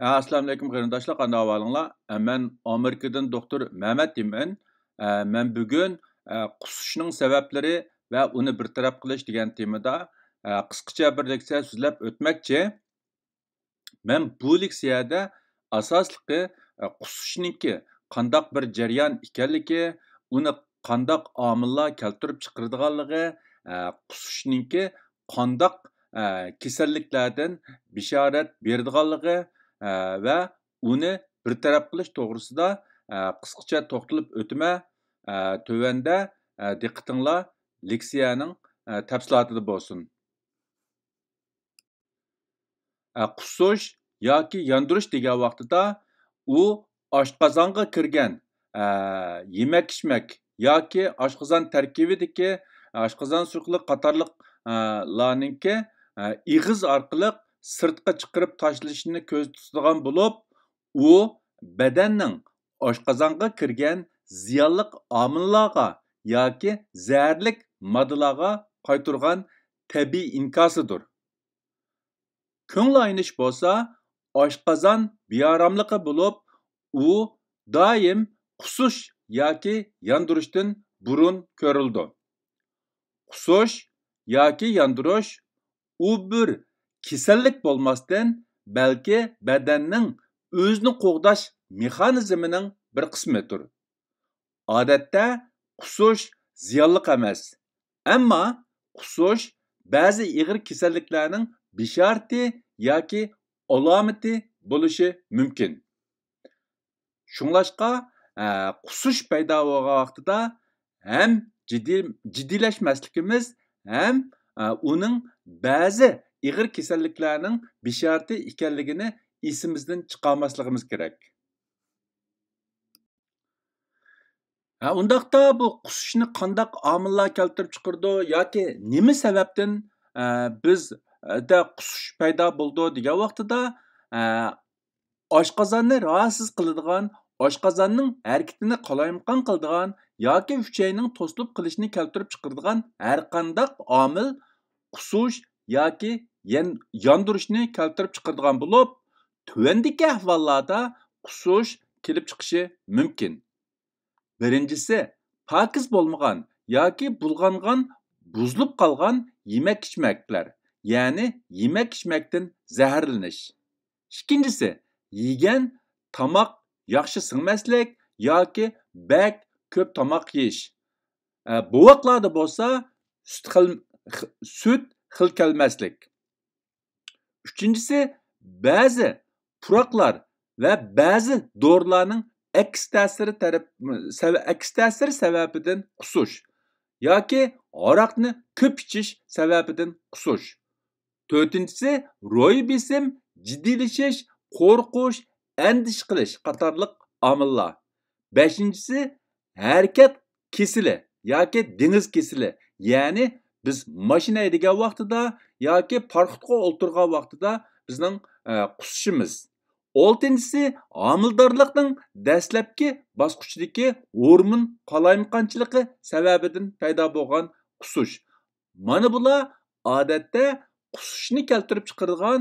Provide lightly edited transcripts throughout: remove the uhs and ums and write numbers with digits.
Assalomu alaykum qarindoshlar, qanday ahvolinglar? Men Amerikadan doktor Mehmet deyman. Men bugun qusishning sabablari va uni bartaraf qilish degan temada qisqacha bir leksiya so'zlab o'tmoqchi. Men bu leksiyada asosliqi qusishningki qandaq bir jarayon ekanligi, uni qandaq omillar keltirib chiqaradiganligi, qusishningki qandaq kasalliklardan bishorat beradiganligi va uni bartaraf qilish to'g'risida qisqacha to'xtalib o'tma. Tövəndə diqqətinizlər leksiyanın təfsilatında bo'lsin. Qusush yoki yondirish degan vaqtida u oshqozonga kirgan yemak-ichmak yoki oshqozon tarkibidagi oshqozon suruqlik qatorliqlarninki ig'iz orqali sirtqa chiqarib tashlashini ko'zda tutadigan bo'lib, u badanning oshqozonga kirgan ziyonli omillarga yoki zaharlik moddalarga qaytargan tabiiy inkosidir. Ko'ngil aynish bo'lsa, oshqozon beoromligi bo'lib, u doim qusish yoki yondirishdan burun ko'rildi. Qusish yoki yondirish u bir kasallik bo'lmasdan, balki badanning o'zini qo'g'dash mexanizmining bir qismidir. Odatda qusish ziyonli emas, ammo qusish ba'zi ig'ir kasalliklarning bishorati yoki alomati bo'lishi mumkin. Shunglashqa qusish paydo bo'lgan vaqtida ham jiddiylashmasligimiz ham uning ba'zi ig'ir kasalliklarning bishorati ekanligini esimizdan chiqarmasligimiz kerak. Undaqda bu qusishni qandaq omillar keltirib chiqardi yoki nima sababdan bizda qusish paydo bo'ldi degan vaqtida oshqozonni rahatsız qiladigan, oshqozonning harakatini qalaymaqon qiladigan yoki uchayning to'silib qilishini keltirib chiqaradigan har qanday omil qusish yoki yondirishni keltirib chiqaradigan bo'lib, tuvandagi ahvollarda qusish kelib chiqishi mumkin. Birincisi, pakiz bo'lmagan yoki bulg'angan, buzilib qolgan yemak-ichmaklar, ya'ni yemak-ichmakdan zaharlanish. İkincisi, yegan tomoq yaxshi singmaslik yoki bak ko'p tomoq yeyish. Bu vaqtlarda bo'lsa, sut xil kelmaslik. Üçüncüsü, ba'zi puroqlar va ba'zi dorilarning aks ta'siri sababidan qusish yoki aroqni ko'p ichish sababidan qusish. To'rtinchisi, ro'y besim, jiddiylashish, qo'rqish, andish qilish qatorliq omillar. Beshinchisi, harakat kesili yoki dengiz kesili, ya'ni biz mashina haydagan vaqtida yoki parxodga o'tirgan vaqtida bizning qusishimiz. Oltinchisi, homildorlikning dastlabki bosqichidagi hormon qalaymaqonchiligi sababidan paydo bo'lgan qusish. Mana bular odatda qusishni keltirib chiqaradigan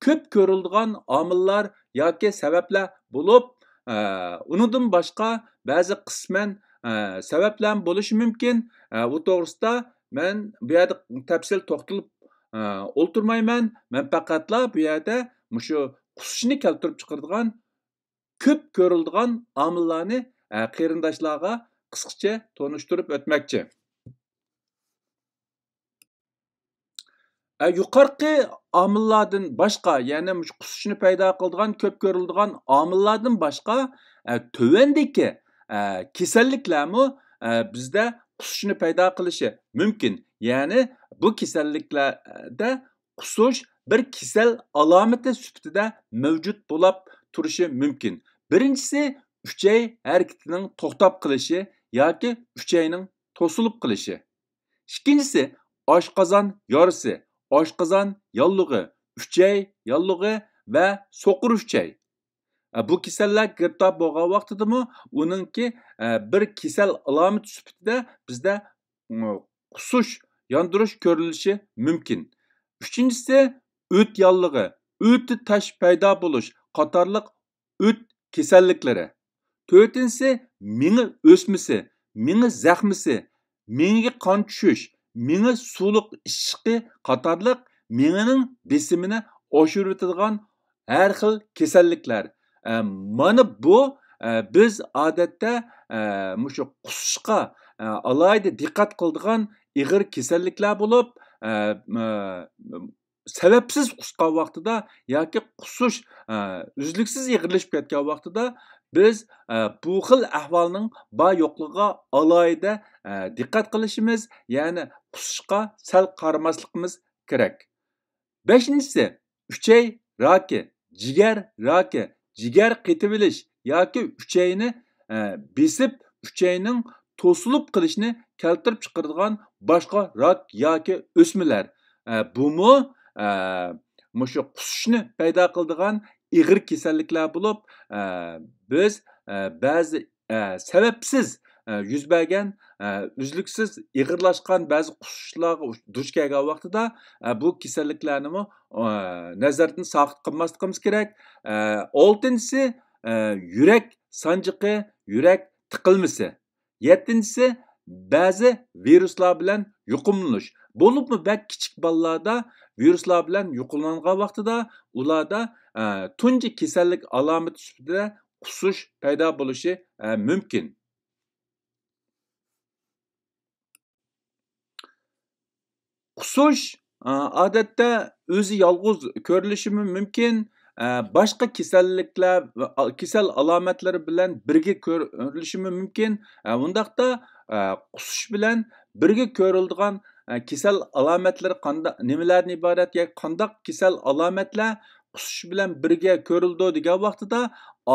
ko'p ko'riladigan omillar yoki sabablar bo'lib, undan boshqa ba'zi qisman sabablar bo'lishi mumkin. Bu to'g'risida men bu yerda tafsil to'xtalib o'ltirmayman. Men faqatla bu yerda shu qusishni keltirib chiqaradigan ko'p ko'riladigan omillarni qarindoshlarga qisqacha tonishtirib o'tmoqchi. Yuqorqi omillardan boshqa, ya'ni qusishni paydo qiladigan ko'p ko'riladigan omillardan boshqa tövəndəki kasalliklarmi bizda qusishni paydo qilishi mumkin. Ya'ni bu kasalliklarda qusish bir kasal alomati sifatida mavjud bo'lib turishi mumkin. Birinchisi, uchay harakatining to'xtab qilishi yoki uchayning to'silib qilishi. Ikkinchisi, oshqozon yorisi, oshqozon yallig'i, uchay yallig'i va so'qir uchay. Bu kasallar giribtor bo'lgan vaqtidami uningki bir kasal alomati sifatida bizda qusish, yondirish ko'rilishi mumkin. Uchinchisi, o't yallig'i, o't tash paydo bo'lish, qatarlıq öt kasalliklari. 4-inchisi mingi o'smisi, mingi zaxmisi, mingiga qon tushish, mingi suvliq ishiqi qatarlıq mingining besimini oshirib o'tadigan har xil kasalliklar. Mana bu biz odatda mushu qusishga alohida diqqat qiladigan ig'ir kasalliklar bo'lib, sababsiz qusgan vaqtida yoki qusish uzluksiz ig'irlashib ketgan vaqtida biz bu xil ahvolning bor yo'qligiga alohida diqqat qilishimiz, ya'ni qusishga sal qaramasligimiz kerak. 5-inchisi uchay raki, jigar raki, jigar qetibilish yoki uchayni besib uchayning to'silib qilishni keltirib chiqaradigan boshqa rak yoki o'smalar. Bumu mushu qusishni paydo qiladigan ig'ir kasalliklar bo'lib, biz ba'zi sababsiz yuz bergan uzluksiz ig'irlashgan ba'zi qusishlarga duch kelgan vaqtida bu kasalliklarni nazardan soqit qilmasligimiz kerak. 6-inchisi yurak sanjiqi, yurak tiqilmasi. 7-inchisi ba'zi viruslar bilan yuqumlanish. Bo'libmi bak kichik bolalarda viruslar bilan yuqumlangan vaqtida ularda tunji kasallik alomati sifatida qusish paydo bo'lishi mumkin. Qusish odatda o'zi yolg'iz ko'rilishi mumkin. Boshqa kasalliklar va kasal alomatlari bilan birga ko'rilishi mumkin. Undaqda qusish bilan birga ko'riladigan kasal alomatlari nimalardan iborat yoki qanday kasal alomatlar qusish bilan birga ko'rildi degan vaqtida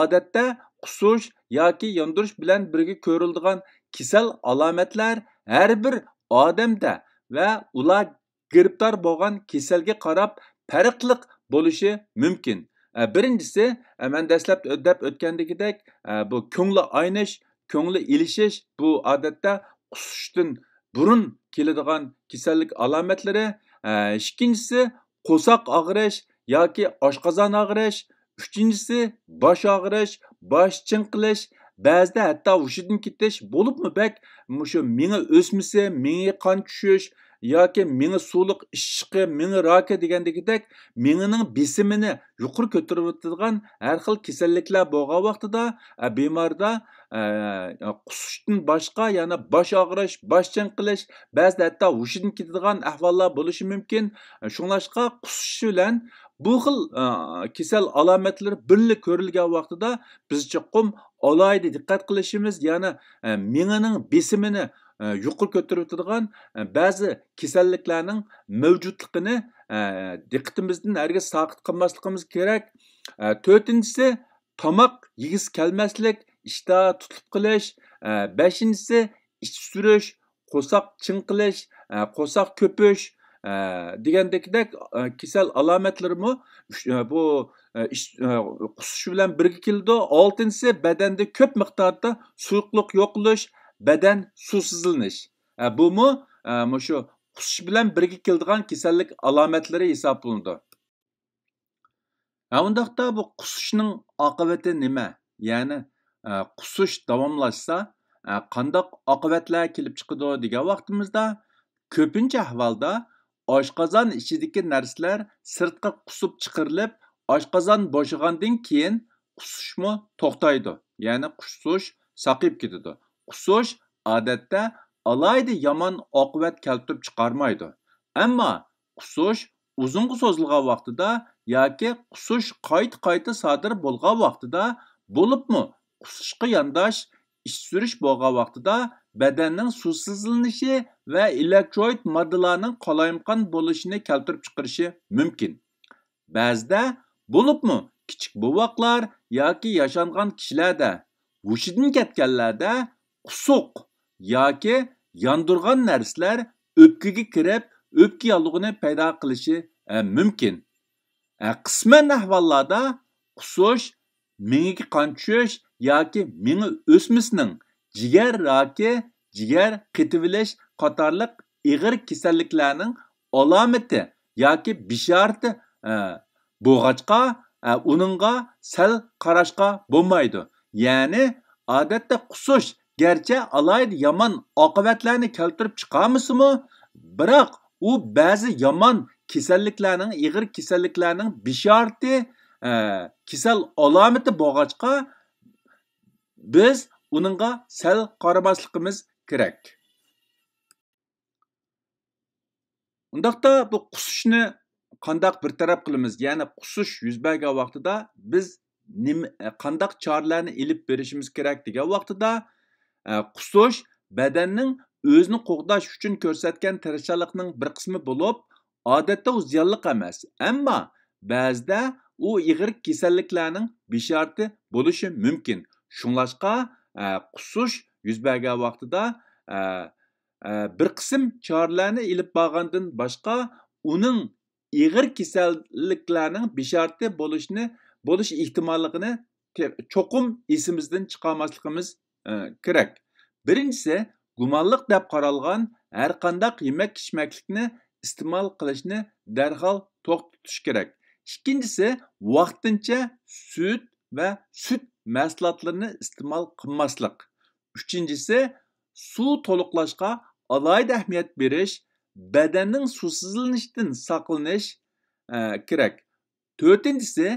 odatda qusish yoki yondirish bilan birga ko'riladigan kasal alomatlar har bir odamda va ular giribdor bo'lgan kasalga qarab farqli bo'lishi mumkin. Birinchisi, men dastlab deb o'tgandagidek, bu ko'ngli aynish, ko'ngli ilishish, bu odatda qusishdan burun keladigan kasallik alomatlari. Ikkinchisi, qo'saq og'rish yoki oshqozon og'rish. Uchinchisi, bosh og'rish, bosh chinqilish, ba'zida hatto hushidan ketish, bo'libmi bak mushu mingi o'smisi, mingi qon tushish yoki mingi suvliq ishiqi, mingi raki degandagidek mingining besimini yuqori ko'tarib o'tadigan har xil kasalliklar bo'lgan vaqtida bemorda qusishdan boshqa yana bosh og'rish, bosh chinqilish, ba'zida hatto hushidan ketadigan ahvollar bo'lishi mumkin. Shunlashqa qusish bilan bu xil kasal alomatlar birga ko'rilgan vaqtida biz chuqum alohida diqqat qilishimiz, ya'ni mingining besimini yuqori ko'tarib o'tadigan ba'zi kasalliklarning mavjudligini diqqatimizdan hargiz soqit qilmasligimiz kerak. 4-inchisi tomoq yegisi kelmaslik, ishtah tutilib qilish. 5-inchisi ich surish, qo'saq chinqilish, qo'saq ko'pish degandek kasal alomatlarimi bu qusish bilan birga keladi. 6-inchisi badanda ko'p miqdorda suyuqlik yo'qolish, badan suvsizlanish. Bumu shu qusish bilan birga keladigan kasallik alomatlari hisoblanadi. Undaqda bu qusishning oqibati nima? Ya'ni qusish davomlashsa qanday oqibatlar kelib chiqadi degan vaqtimizda ko'pincha ahvolda oshqozon ichidagi narsalar sirtqa qusib chiqarilib, oshqozon bo'shagandan keyin qusishmi to'xtaydi. Ya'ni qusish saqib ketadi. Qusish odatda alohida yomon oqibat keltirib chiqarmaydi. Ammo qusish uzunga so'zilgan vaqtida yoki qusish qayta sodir bo'lgan vaqtida, bo'libmi qusishga yondosh ish surish bo'lgan vaqtida badanning suvsizlanishi va elektrolit moddalarning qalaymaqon bo'lishini keltirib chiqarishi mumkin. Ba'zida bo'libmi kichik bovoqlar yoki yashangan kishilarda hushidan ketganlarda qusuq yoki yondirgan narsalar o'pkaga kirib, o'pka yolg'ini paydo qilishi mumkin. Qisman ahvollarda qusish, mingiga qon tushish yoki mingi o'smisining jigar yoki jigar qetibilish qatorliq ig'ir kasalliklarning alomati yoki bishorati bo'lg'achqa uningga sal qarashqa bo'lmaydi. Ya'ni odatda qusish garchi alayda yomon oqibatlarni keltirib chiqarmasimi, biroq u ba'zi yomon kasalliklarning, ig'ir kasalliklarning bishorati, kasal alomati bo'lg'achqa biz uningga sal qaramasligimiz kerak. Undaqda bu qusishni qandaq bir taraf qilamiz? Ya'ni qusish yuz bergan vaqtida biz qandaq choralarni ilib berishimiz kerak degan vaqtida qusish badanning o'zini qo'g'dash uchun ko'rsatgan tirishchilikning bir qismi bo'lib, odatda u ziyonli emas. Ammo ba'zida u ig'ir kasalliklarning bishorati bo'lishi mumkin. Shunglashqa qusish yuz bergan vaqtida bir qism choralarni ilib borgandan boshqa uning ig'ir kasalliklarning bishorati bo'lish ehtimolligini cho'qim esimizdan chiqarmasligimiz kerak. Birinchisi, gumonliq deb qaralgan har qanday yemak-ichmaklikni iste'mol qilishni darhol to'xtatish kerak. Ikkinchisi, vaqtincha sut va sut mahsulotlarini iste'mol qilmaslik. Uchinchisi, suv to'liqlashga alohida ahamiyat berish, badanning suvsizlanishidan saqlanish kerak. To'rtinchisi,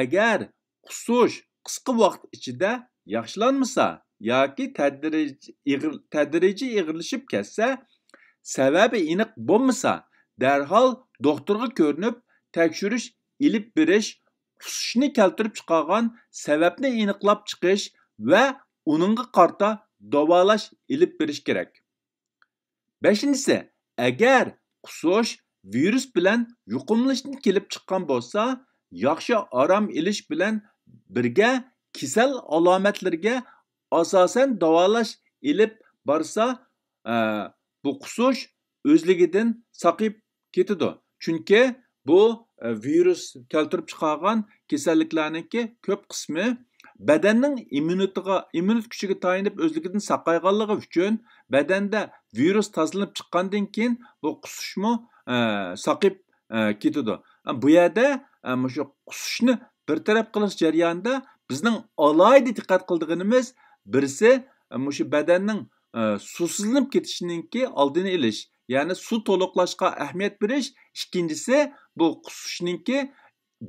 agar qusish qisqa vaqt ichida yaxshilanmasa yoki tadrijiy ig'irlashib ketsa, sababi aniq bo'lmasa, darhol doktorga ko'rinib, tekshirish ilib berish, qusishni keltirib chiqargan sababni aniqlab chiqish va uningga qarta davolash ilib berish kerak. Beshinchisi, agar qusish virus bilan yuqumlashdan kelib chiqqan bo'lsa, yaxshi orom olish bilan birga kasal alomatlarga asosan davolash ilib borsa, bu qusish o'zligidan saqib ketadi. Chunki bu virus keltirib chiqargan kasalliklarningki ko'p qismi badanning immunit kuchiga tayanib o'zligidan saqlayganligi uchun badanda virus tozalanib chiqqandan keyin bu qusishmi saqib ketadi. Bu yerda shu qusishni bir taraf qilish jarayonida bizning alohida diqqat qiladiganimiz birisi shu badanning suvsizlanib ketishiningki oldini olish, ya'ni suv to'liqlashga ahamiyat berish. Ikkinchisi, bu qusishningki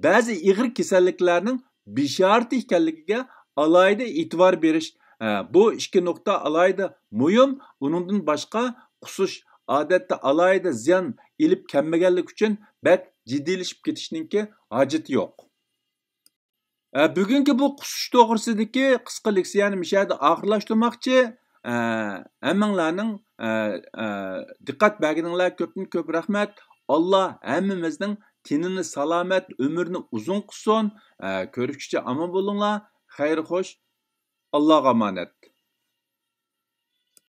ba'zi ig'ir kasalliklarning bishorati ekanligiga alohida e'tibor berish. Bu ikki nuqta alohida muhim. Uningdan boshqa qusish odatda alohida ziyon ilib kelmaganlik uchun bak jiddiylashib ketishningki hojati yo'q. Bugungi bu qusish to'g'risidagi qisqa leksiyani mishada oxirlashtirmoqchi. Hammanglarning diqqat berganinglar ko'pdan ko'p rahmat. Alloh hammamizning tenini salomat, umrni uzun qilsin. Ko'rishguncha omon bo'linglar. Xayr xo'sh. Allohga omonat.